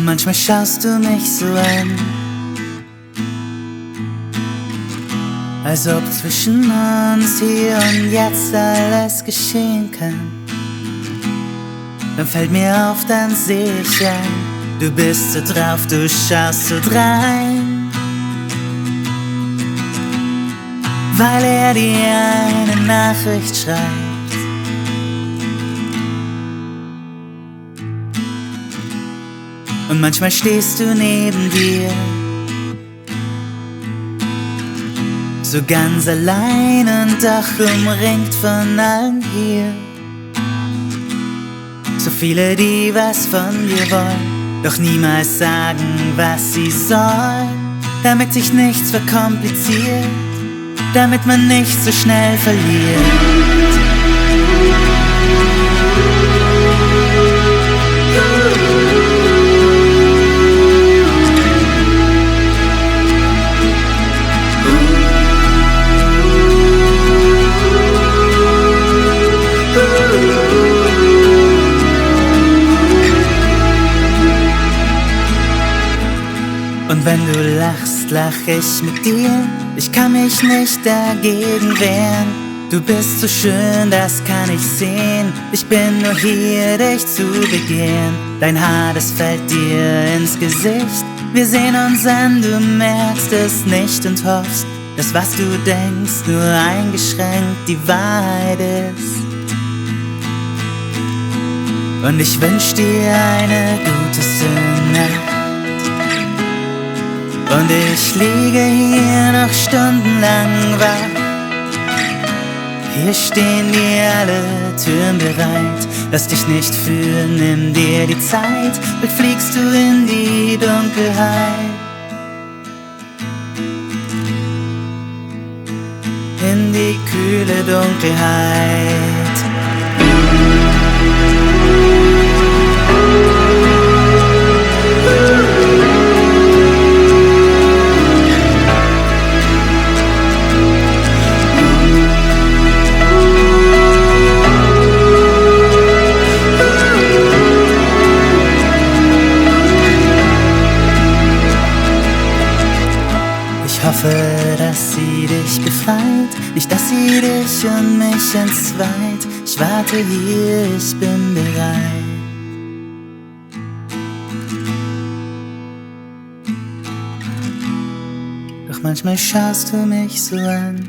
manchmal schaust du mich so an, als ob zwischen uns hier und jetzt alles geschehen kann. Dann fällt mir auf, dann seh ich ein, du bist so drauf, du schaust so drein, weil er dir eine Nachricht schreibt. Und manchmal stehst du neben dir, so ganz allein und doch umringt von allen hier. So viele, die was von dir wollen, doch niemals sagen, was sie sollen, damit sich nichts verkompliziert, damit man nicht so schnell verliert. Und wenn du lachst, lach ich mit dir. Ich kann mich nicht dagegen wehren. Du bist so schön, das kann ich sehen. Ich bin nur hier, dich zu begehren. Dein Haar, das fällt dir ins Gesicht. Wir sehen uns an, du merkst es nicht und hoffst, dass was du denkst nur eingeschränkt die Wahrheit ist. Und ich wünsch dir eine gute Nacht. Und ich liege hier noch stundenlang wach. Hier stehen dir alle Türen bereit. Lass dich nicht führen, nimm dir die Zeit. Bald fliegst du in die Dunkelheit. In die kühle Dunkelheit. Ich hoffe, dass sie dich befreit, nicht dass sie dich und mich entzweit. Ich warte hier, ich bin bereit. Doch manchmal schaust du mich so an,